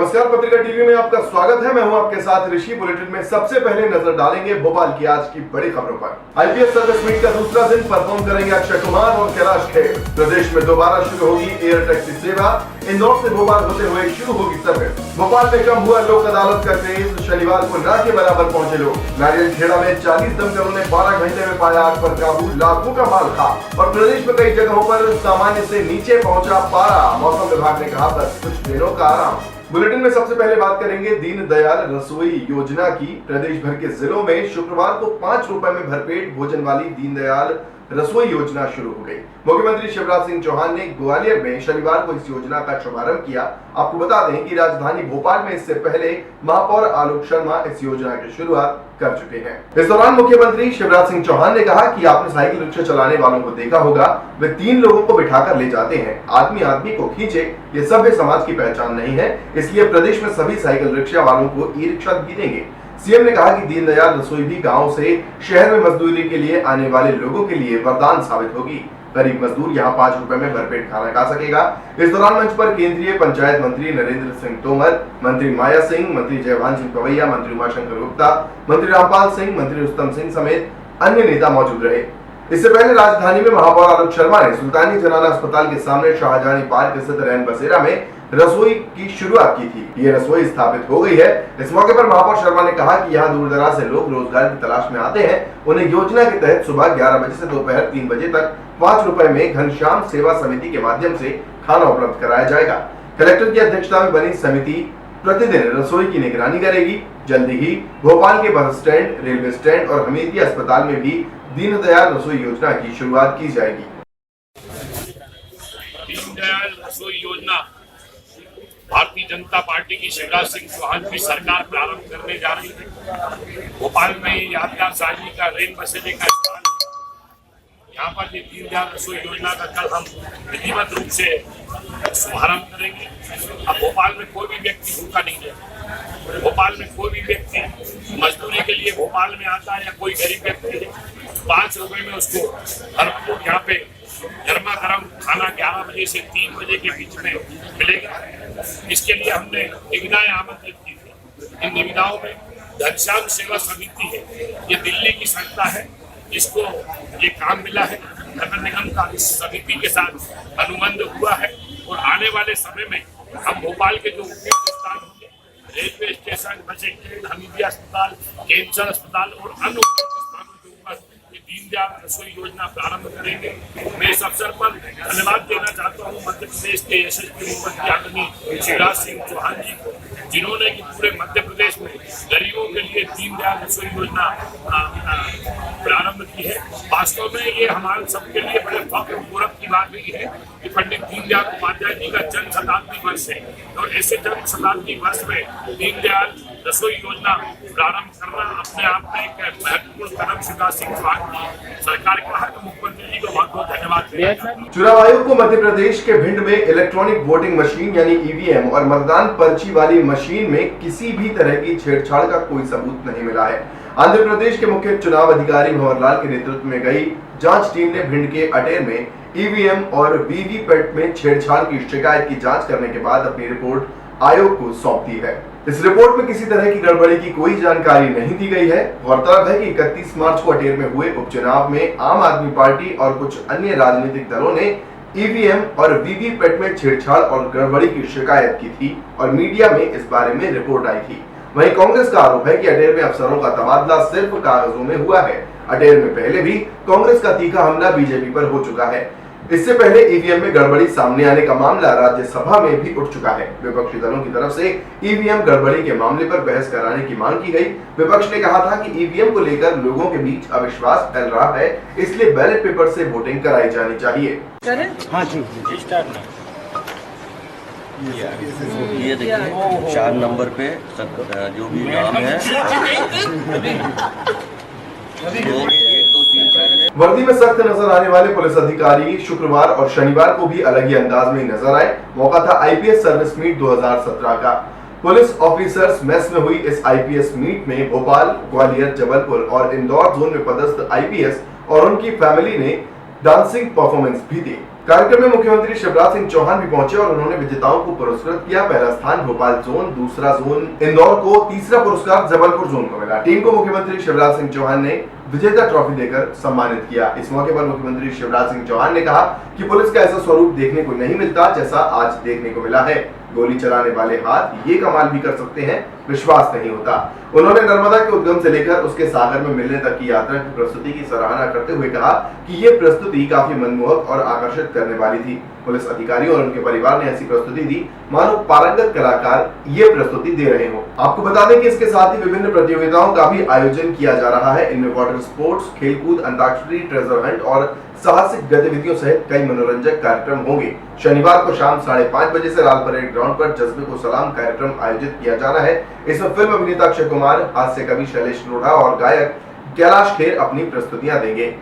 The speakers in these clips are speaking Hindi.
नमस्कार, पत्रिका टीवी में आपका स्वागत है। मैं हूं आपके साथ ऋषि। बुलेटिन में सबसे पहले नजर डालेंगे भोपाल की आज की बड़ी खबरों पर। आईपीएस सर्विस मीट का दूसरा दिन परफॉर्म करेंगे अक्षय कुमार और कैलाश खेर। प्रदेश में दोबारा शुरू होगी एयर टैक्सी सेवा। इंदौर से भोपाल होते हुए शुरू होगी सर्विस। भोपाल में कम हुआ लोक अदालत का क्रेज। शनिवार को ना के बराबर पहुंचे लोग। नारियल खेड़ा में 40 दमकलों ने 12 घंटे में पाया आग पर काबू। लाखों का माल खा। और प्रदेश में कई जगहों पर सामान्य से नीचे पहुंचा पारा। मौसम विभाग ने कहा बस कुछ दिनों का आराम। बुलेटिन में सबसे पहले बात करेंगे दीनदयाल रसोई योजना की। प्रदेश भर के जिलों में शुक्रवार को 5 रुपए में भरपेट भोजन वाली दीनदयाल रसोई योजना शुरू हो गई। मुख्यमंत्री शिवराज सिंह चौहान ने ग्वालियर में शनिवार को इस योजना का शुभारंभ किया। आपको बता दें कि राजधानी भोपाल में इससे पहले महापौर आलोक शर्मा इस योजना की शुरुआत कर चुके हैं। इस दौरान मुख्यमंत्री शिवराज सिंह चौहान ने कहा कि आपने साइकिल रिक्शा चलाने वालों को देखा होगा, वे 3 लोगों को बिठाकर ले जाते हैं, आदमी आदमी को खींचे। ये सभ्य समाज की पहचान नहीं है, इसलिए प्रदेश में सभी साइकिल रिक्शा वालों को ई रिक्शा भी देंगे। सीएम ने कहा कि दीनदयाल रसोई भी गांव से शहर में मजदूरी के लिए आने वाले लोगों के लिए वरदान साबित होगी। गरीब मजदूर यहां 5 रुपए में भरपेट खाना खा सकेगा। इस दौरान मंच पर केंद्रीय पंचायत मंत्री नरेंद्र सिंह तोमर, मंत्री माया सिंह, मंत्री जयभान सिंह पवैया, मंत्री उमाशंकर गुप्ता, मंत्री रामपाल सिंह, मंत्री रुस्तम सिंह समेत अन्य नेता मौजूद रहे। इससे पहले राजधानी में महापौर आलोक शर्मा ने सुल्तानी जनाना अस्पताल के सामने शाहजहानी पार्क स्थित रैन बसेरा में रसोई की शुरुआत की थी। ये रसोई स्थापित हो गई है। इस मौके पर महापौर शर्मा ने कहा कि यहाँ दूर दराज से लोग रोजगार की तलाश में आते हैं। उन्हें योजना के तहत सुबह 11 बजे से दोपहर 3 बजे तक 5 रुपए में घनश्याम सेवा समिति के माध्यम से खाना उपलब्ध कराया जाएगा। कलेक्टर की अध्यक्षता में बनी समिति प्रतिदिन रसोई की निगरानी करेगी। जल्दी ही भोपाल के बस स्टैंड, रेलवे स्टैंड और हमीरपुर अस्पताल में भी दीनदयाल रसोई योजना की शुरुआत की जाएगी। दीनदयाल रसोई योजना भारतीय जनता पार्टी की शिवराज सिंह चौहान की सरकार प्रारंभ करने जा रही है। भोपाल में यादगार साजी का रेन बसेरे का स्थान, यहाँ पर ये दीनदयाल रसोई योजना का कल हम विधिवत रूप से शुभारंभ करेंगे। अब भोपाल में कोई भी व्यक्ति भूखा नहीं है। भोपाल में कोई भी व्यक्ति मजदूरी के लिए भोपाल में आता है या कोई गरीब व्यक्ति है, 5 रुपए में उसको भरपूर यहाँ पे गर्मा गर्म खाना 11 बजे से 3 बजे के बीच में मिलेगा। इसके लिए हमने निविदाएं आमंत्रित की थी। इन निविदाओं में घनश्याम सेवा समिति है, ये दिल्ली की संस्था है, इसको ये काम मिला है। नगर निगम का इस समिति के साथ अनुबंध हुआ है और आने वाले समय में हम भोपाल के जो उपयुक्त स्थान होंगे, railway station, bus stand, Hamirpur अस्पताल, कैंसर अस्पताल और अन्य स्थानों के ऊपर दीनदयाल रसोई योजना प्रारंभ करेंगे। मैं इस अवसर पर धन्यवाद देना चाहता हूँ मध्य प्रदेश के यशस्वी मुख्यमंत्री आदरणीय शिवराज सिंह चौहान जी को, जिन्होंने कि पूरे मध्य प्रदेश में गरीबों के लिए दीनदयाल रसोई योजना प्रारंभ की है। वास्तव में ये हमारे सबके लिए बड़े फख्र और गौरव की बात भी है कि पंडित दीनदयाल उपाध्याय जी का जन्म शताब्दी वर्ष है और ऐसे जन्म शताब्दी वर्ष में दीनदयाल रसोई योजना प्रारंभ करना अपने आप में एक महत्वपूर्ण कदम शिवराज सिंह चौहान की सरकार का है। तो मुख्यमंत्री जी को बहुत बहुत धन्यवाद। चुनाव आयोग को मध्य प्रदेश के भिंड में इलेक्ट्रॉनिक वोटिंग मशीन यानी ईवीएम और मतदान पर्ची वाली मशीन में किसी भी तरह की छेड़छाड़ का कोई सबूत नहीं मिला है। आंध्र प्रदेश के मुख्य चुनाव अधिकारी भंवरलाल के नेतृत्व में गई जांच टीम ने भिंड के अटेर में ईवीएम और वीवीपैट में छेड़छाड़ की शिकायत की जांच करने के बाद अपनी रिपोर्ट आयोग को सौंप दी है। इस रिपोर्ट में किसी तरह की गड़बड़ी की कोई जानकारी नहीं दी गई है। गौरतलब है कि 31 मार्च को अटेर में हुए उपचुनाव में आम आदमी पार्टी और कुछ अन्य राजनीतिक दलों ने ईवीएम और वीवीपैट में छेड़छाड़ और गड़बड़ी की शिकायत की थी और मीडिया में इस बारे में रिपोर्ट आई थी। वहीं कांग्रेस का आरोप है कि अटेर में अफसरों का तबादला सिर्फ कागजों में हुआ है। अटेर में पहले भी कांग्रेस का तीखा हमला बीजेपी पर हो चुका है। इससे पहले ईवीएम में गड़बड़ी सामने आने का मामला राज्यसभा में भी उठ चुका है। विपक्षी दलों की तरफ से ईवीएम गड़बड़ी के मामले पर बहस कराने की मांग की गई। विपक्ष ने कहा था कि ईवीएम को लेकर लोगों के बीच अविश्वास फैल रहा है, इसलिए बैलेट पेपर से वोटिंग कराई जानी चाहिए। हाँ जी, ये देखिए 4 नंबर पे जो भी नाम है वर्दी में सख्त नजर आने वाले पुलिस अधिकारी शुक्रवार और शनिवार को भी अलग ही अंदाज में नजर आए। मौका था आईपीएस सर्विस मीट 2017 का। पुलिस ऑफिसर्स मेस में हुई इस आईपीएस मीट में भोपाल, ग्वालियर, जबलपुर और इंदौर जोन में पदस्थ आईपीएस और उनकी फैमिली ने डांसिंग परफॉर्मेंस भी दी। कार्यक्रम में मुख्यमंत्री शिवराज सिंह चौहान भी पहुंचे और उन्होंने विजेताओं को पुरस्कृत किया। पहला स्थान भोपाल जोन, दूसरा जोन इंदौर को, तीसरा पुरस्कार जबलपुर जोन को मिला। टीम को मुख्यमंत्री शिवराज सिंह चौहान ने विजेता ट्रॉफी देकर सम्मानित किया। इस मौके पर मुख्यमंत्री शिवराज सिंह चौहान ने कहा कि पुलिस का ऐसा स्वरूप देखने को नहीं मिलता जैसा आज देखने को मिला है। गोली चलाने वाले हाथ ये कमाल भी कर सकते हैं, विश्वास नहीं होता। उन्होंने नर्मदा के उद्गम से लेकर उसके सागर में मिलने तक की यात्रा की प्रस्तुति की सराहना करते हुए कहा कि ये प्रस्तुति काफी मनमोहक और आकर्षित करने वाली थी। पुलिस अधिकारियों और उनके परिवार ने ऐसी प्रस्तुति दी मानो पारंगत कलाकार ये प्रस्तुति दे रहे हो। आपको बता दें कि इसके साथ ही विभिन्न प्रतियोगिताओं का भी आयोजन किया जा रहा है। इनमें वाटर स्पोर्ट्स, खेलकूद, अंताक्षरी, ट्रेजर हंट और साहसिक गतिविधियों सहित कई मनोरंजक कार्यक्रम होंगे। शनिवार को शाम 5:30 बजे से लाल परेड ग्राउंड पर जज्बे को सलाम कार्यक्रम आयोजित किया जाना है। इसमें फिल्म अभिनेता अक्षय कुमार, हास्य कवि शैलेश लोढ़ा और गायक कैलाश खेर अपनी प्रस्तुतियां देंगे।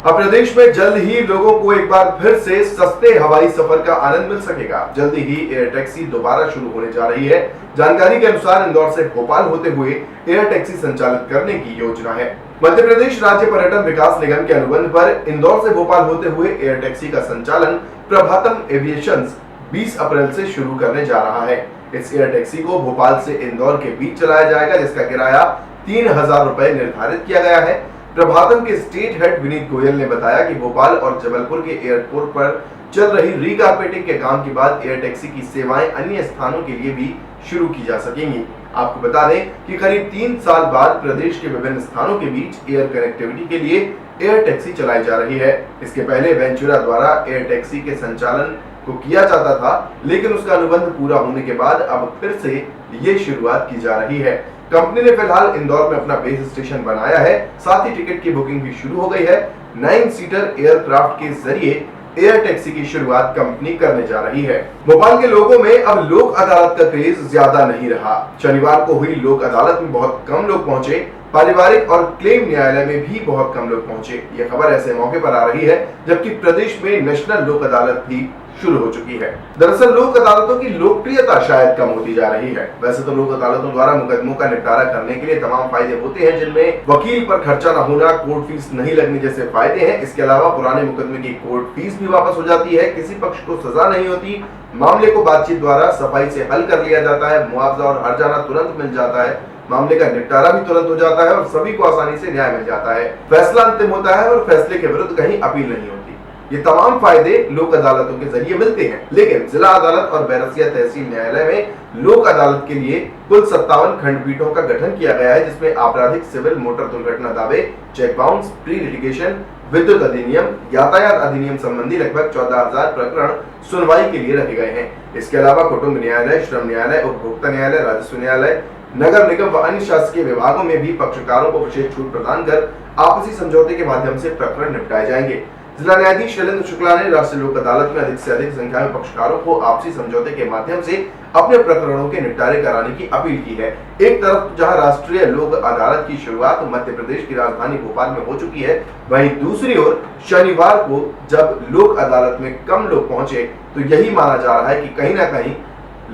अब प्रदेश में जल्द ही लोगों को एक बार फिर से सस्ते हवाई सफर का आनंद मिल सकेगा। जल्द ही एयर टैक्सी दोबारा शुरू होने जा रही है। जानकारी के अनुसार इंदौर से भोपाल होते हुए एयर टैक्सी संचालित करने की योजना है। मध्य प्रदेश राज्य पर्यटन विकास निगम के अनुबंध पर इंदौर से भोपाल होते हुए एयर टैक्सी का संचालन प्रभातम एविएशंस 20 अप्रैल से शुरू करने जा रहा है। इस एयर टैक्सी को भोपाल से इंदौर के बीच चलाया जाएगा, जिसका किराया 3000 रुपए निर्धारित किया गया है। प्रभातम के स्टेट हेड विनीत गोयल ने बताया कि भोपाल और जबलपुर के एयरपोर्ट पर चल रही रीकारपेटिंग के काम के बाद एयर टैक्सी की सेवाएं अन्य स्थानों के लिए भी शुरू की जा सकेंगी। आपको बता दें कि करीब 3 साल बाद प्रदेश के विभिन्न स्थानों के बीच एयर कनेक्टिविटी के लिए एयर टैक्सी चलाई जा रही है। इसके पहले वेंचुरा द्वारा एयर टैक्सी के संचालन को किया जाता था, लेकिन उसका अनुबंध पूरा होने के बाद अब फिर से ये शुरुआत की जा रही है। कंपनी ने फिलहाल इंदौर में अपना बेस स्टेशन बनाया है, साथ ही टिकट की बुकिंग भी शुरू हो गई है। 9 सीटर एयरक्राफ्ट के जरिए एयर टैक्सी की शुरुआत कंपनी करने जा रही है। भोपाल के लोगों में अब लोक अदालत का क्रेज ज्यादा नहीं रहा। शनिवार को हुई लोक अदालत में बहुत कम लोग पहुंचे। पारिवारिक और क्लेम न्यायालय में भी बहुत कम लोग पहुंचे। यह खबर ऐसे मौके पर आ रही है जबकि प्रदेश में नेशनल लोक अदालत भी शुरू हो चुकी है। दरअसल लोक अदालतों की लोकप्रियता शायद कम होती जा रही है। वैसे तो लोक अदालतों द्वारा मुकदमों का निपटारा करने के लिए तमाम फायदे होते हैं, जिनमें वकील पर खर्चा न होना, कोर्ट फीस नहीं लगने जैसे फायदे हैं। इसके अलावा पुराने मुकदमे की कोर्ट फीस भी वापस हो जाती है, किसी पक्ष को सजा नहीं होती, मामले को बातचीत द्वारा सफाई से हल कर लिया जाता है, मुआवजा और हर्जाना तुरंत मिल जाता है, मामले का निपटारा भी तुरंत हो जाता है और सभी को आसानी से न्याय मिल जाता है। फैसला अंतिम होता है और फैसले के विरुद्ध कहीं अपील नहीं होती। ये तमाम फायदे लोक अदालतों के जरिए मिलते हैं, लेकिन जिला अदालत और बैरसिया तहसील न्यायालय में लोक अदालत के लिए कुल 57 खंडपीठों का गठन किया गया है, जिसमें आपराधिक, सिविल, मोटर दुर्घटना दावे, चेक बाउंस, प्री लिटिगेशन, विद्युत अधिनियम, यातायात अधिनियम संबंधी लगभग 14,000 प्रकरण सुनवाई के लिए रखे गए हैं। इसके अलावा कुटुंब न्यायालय, श्रम न्यायालय, उपभोक्ता न्यायालय, राजस्व न्यायालय, नगर निगम व अन्य शासकीय विभागों में भी पक्षकारों को विशेष छूट प्रदान कर आपसी समझौते के माध्यम से प्रकरण निपटाए जाएंगे। जिला न्यायाधीश शैलेंद्र शुक्ला ने राष्ट्रीय लोक अदालत में अधिक से अधिक संख्या में पक्षकारों को आपसी समझौते के माध्यम से अपने प्रकरणों के निपटारे कराने की अपील की है। एक तरफ जहां राष्ट्रीय लोक अदालत की शुरुआत मध्य प्रदेश की राजधानी भोपाल में हो चुकी है, वहीं दूसरी ओर शनिवार को जब लोक अदालत में कम लोग पहुंचे तो यही माना जा रहा है कि कहीं ना कहीं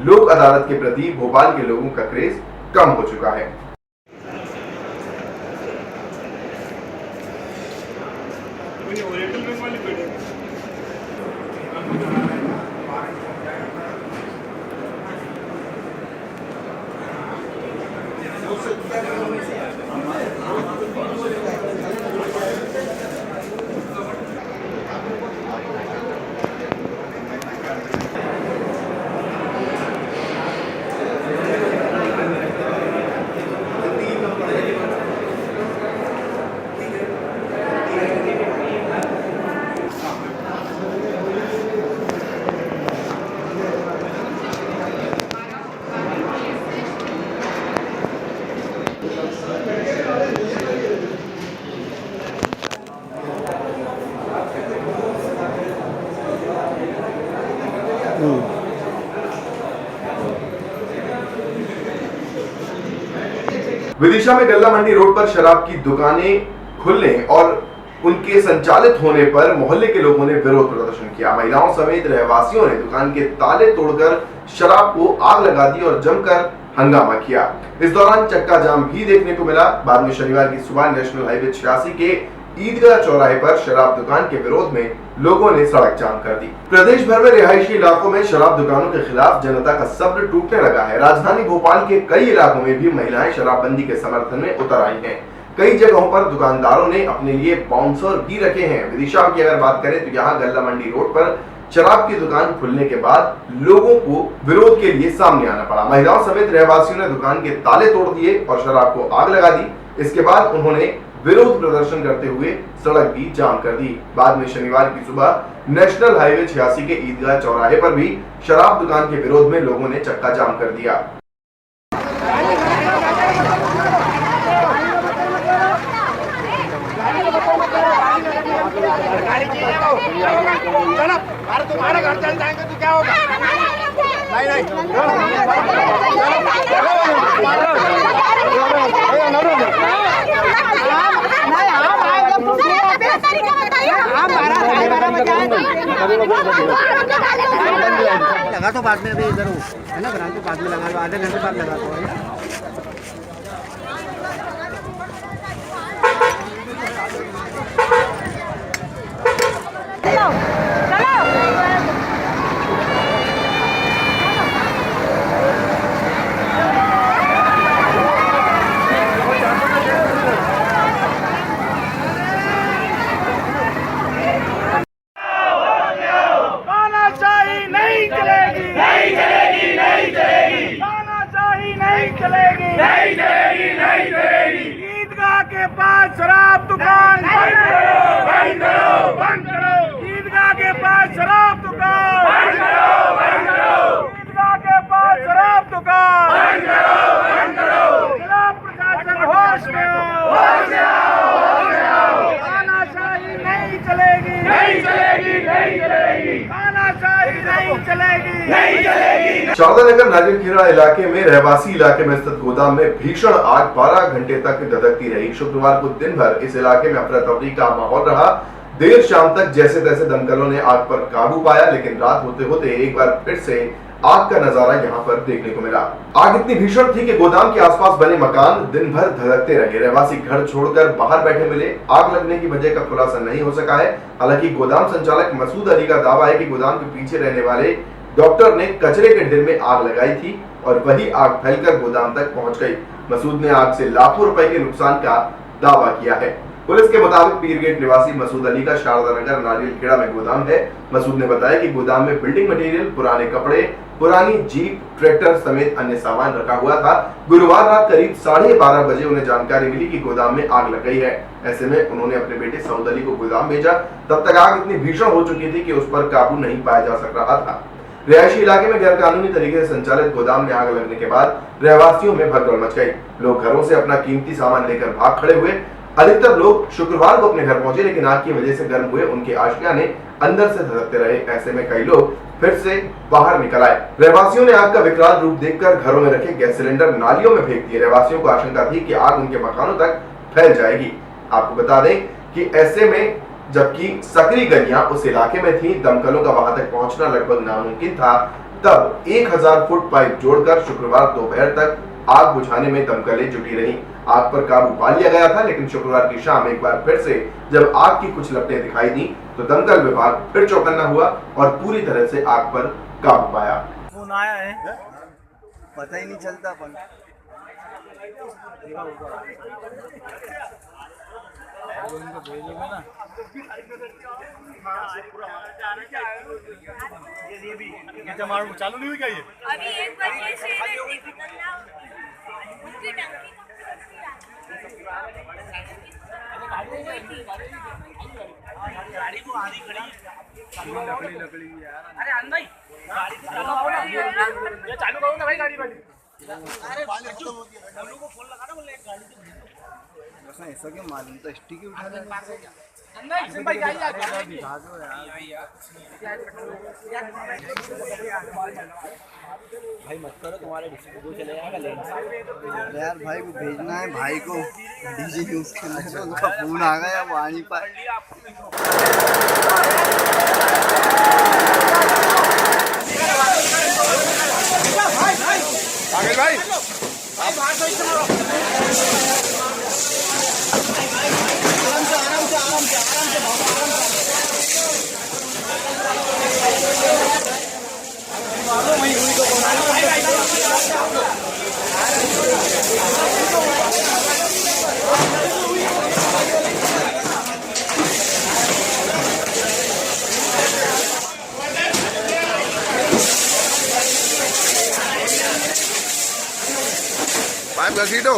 लोक अदालत के प्रति भोपाल के लोगों का क्रेज कम हो चुका है। विदिशा में गल्ला मंडी रोड पर शराब की दुकानें खुलने और उनके संचालित होने पर मोहल्ले के लोगों ने विरोध प्रदर्शन किया। महिलाओं समेत रहवासियों ने दुकान के ताले तोड़कर शराब को आग लगा दी और जमकर हंगामा किया। इस दौरान चक्का जाम भी देखने को मिला। बाद में शनिवार की सुबह नेशनल हाईवे 86 के ईदगाह चौराहे पर शराब दुकान के विरोध में लोगों ने सड़क जाम कर दी। प्रदेश भर में रिहायशी इलाकों में शराब दुकानों के खिलाफ जनता का सब्र टूटने लगा है। राजधानी भोपाल के कई इलाकों में भी महिलाएं शराबबंदी के समर्थन में उतर आई हैं। कई जगहों पर दुकानदारों ने अपने लिए बाउंसर भी रखे हैं। विदिशा की अगर बात करें तो यहाँ गल्ला मंडी रोड पर शराब की दुकान खुलने के बाद लोगों को विरोध के लिए सामने आना पड़ा। महिलाओं समेत रहवासियों ने दुकान के ताले तोड़ दिए और शराब को आग लगा दी। इसके बाद उन्होंने विरोध प्रदर्शन करते हुए सड़क भी जाम कर दी। बाद में शनिवार की सुबह नेशनल हाईवे 86 के ईदगाह चौराहे पर भी शराब दुकान के विरोध में लोगों ने चक्का जाम कर दिया। अरे तुम्हारे घर चल जाएंगे तो क्या होगा? नहीं लगा तो बाद में अभी इधर है ना, ब्रांच बाद में लगा लो, आधे घंटे बाद लगा दो। ईदगाह के पास शराब दुकान बंद करो, बंद करो, बंद करो। ईदगाह के पास शराब दुकान बंद करो, बंद करो। ईदगाह के पास शराब दुकान बंद करो, बंद करो। जिला प्रशासन होश में आओ, होश में आओ, होश में आओ। तानाशाही नहीं चलेगी, नहीं चलेगी, नहीं चलेगी। तानाशाही नहीं चलेगी, नहीं चलेगी। शारदा नगर नाजिरखेड़ा इलाके में रहवासी इलाके में स्थित गोदाम में भीषण आग 12 घंटे तक धधकती रही। शुक्रवार को दिन भर इस इलाके में अफरा तफरी का माहौल रहा। देर शाम तक जैसे तैसे दमकलों ने आग पर काबू पाया, लेकिन रात होते होते एक बार फिर से आग का नजारा यहाँ पर देखने को मिला। आग इतनी भीषण थी कि गोदाम के आसपास बने मकान दिन भर धधकते रहे। रहवासी घर छोड़कर बाहर बैठे मिले। आग लगने की वजह का खुलासा नहीं हो सका है। हालांकि गोदाम संचालक मसूद अली का दावा है कि गोदाम के पीछे रहने वाले डॉक्टर ने कचरे के ढेर में आग लगाई थी और वही आग फैलकर गोदाम तक पहुंच गई। मसूद ने आग से लाखों रुपए के नुकसान का दावा किया है। पुलिस के मुताबिक पीरगेट निवासी मसूद अली का शारदा नगर नारियलखेड़ा में गोदाम है। मसूद ने बताया कि गोदाम में बिल्डिंग मटेरियल, पुराने कपड़े, पुरानी जीप, ट्रैक्टर समेत अन्य सामान रखा हुआ था। गुरुवार रात करीब 12:30 बजे उन्हें जानकारी मिली कि गोदाम में आग लग गई है। ऐसे में उन्होंने अपने बेटे सऊद अली को गोदाम भेजा। तब तक आग इतनी भीषण हो चुकी थी कि उस पर काबू नहीं पाया जा सक रहा था। रिहायशी इलाके में गैर कानूनी तरीके से संचालित गोदाम में आग लगने के बाद रहवासियों में भगदड़ मच गई। लोग घरों से अपना कीमती सामान लेकर भाग खड़े हुए। अधिकतर लोग शुक्रवार को अपने घर पहुंचे, लेकिन आग की वजह से गर्म हुए उनके आशियाने अंदर से धधकते रहे। ऐसे में कई लोग फिर से बाहर निकल आए। रहवासियों ने आग का विकराल रूप देखकर घरों में रखे गैस सिलेंडर नालियों में फेंक दिए। रहवासियों को आशंका थी कि आग उनके मकानों तक फैल जाएगी। आपको बता दें कि ऐसे में जबकि सकरी गलियां उस इलाके में थी, दमकलों का वहां तक पहुंचना लगभग नामुमकिन था। तब 1000 फुट पाइप जोड़कर शुक्रवार दोपहर तक आग बुझाने में दमकलें जुटी रहीं। आग पर काबू पा लिया गया था, लेकिन शुक्रवार की शाम एक बार फिर से जब आग की कुछ लपटें दिखाई दी तो दमकल विभाग फिर चौकन्ना हुआ और पूरी तरह से आग पर काबू पाया। फोन आया है, पता ही नहीं चलता। ये जमाड़ू चालू नहीं हुई क्या? ये अभी 1 बजे से उसकी टंकी गाड़ी को आधी खड़ी लकड़ी यार। अरे अंदर ही ये चालू करो ना भाई गाड़ी वाली। अरे डब्लू को फोन लगा ना, बोले एक गाड़ी ऐसा क्यों मालूम तो स्टिक उठा ले। भाई मत करो, तुम्हारे डिस्ट्रिक्ट चले जाएगा लेने। यार भाई को भेजना है, भाई को डीजे यूज करना है, उनका फोन आ गया, वो आ नहीं पाए। आगे भाई पाइप घसीटो।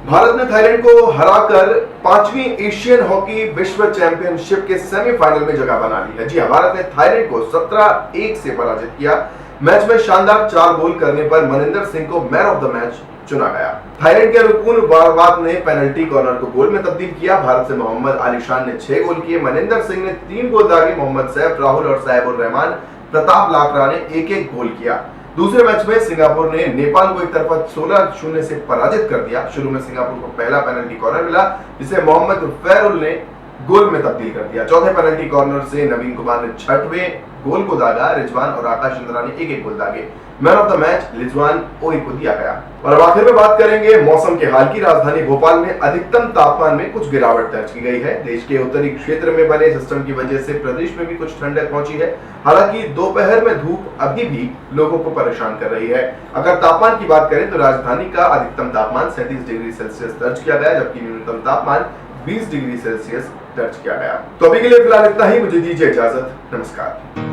भारत ने थाईलैंड को हराकर 5वीं एशियन हॉकी विश्व चैंपियनशिप के सेमीफाइनल में जगह बना ली है। जी हां, भारत ने थाईलैंड को 17-1 से पराजित किया। मैच में शानदार 4 गोल करने पर मनिंदर सिंह को मैन ऑफ द मैच चुना गया। थाईलैंड के अनुकूल बारबात ने पेनल्टी कॉर्नर को गोल में तब्दील किया। भारत से मोहम्मद आली शान ने 6 गोल किए। मनिंदर सिंह ने 3 गोल दागे। मोहम्मद सैफ, राहुल और साहिबुर रहमान, प्रताप लाकरा ने 1-1 गोल किया। दूसरे मैच में सिंगापुर ने नेपाल को एक तरफा 16-0 से पराजित कर दिया। शुरू में सिंगापुर को पहला पेनल्टी कॉर्नर मिला, जिसे मोहम्मद फैरुल ने गोल में तब्दील कर दिया। चौथे पेनल्टी कॉर्नर से नवीन कुमार ने 6वें गोल को दागा। रिजवान और आकाश चंद्रा ने 1-1 गोल दागे। Man of the match Rizwan ओई को दिया गया। और अब आखिर में बात करेंगे मौसम के हाल की। राजधानी भोपाल में अधिकतम तापमान में कुछ गिरावट दर्ज की गई है। देश के उत्तरी क्षेत्र में बने सिस्टम की वजह से प्रदेश में भी कुछ ठंडक पहुंची है। हालांकि दोपहर में धूप अभी भी लोगों को परेशान कर रही है। अगर तापमान की बात करें तो राजधानी का अधिकतम तापमान 37 डिग्री सेल्सियस दर्ज किया गया, जबकि न्यूनतम तापमान 20 डिग्री सेल्सियस दर्ज किया गया। तो अभी के लिए फिलहाल इतना ही। मुझे दीजिए इजाजत। नमस्कार।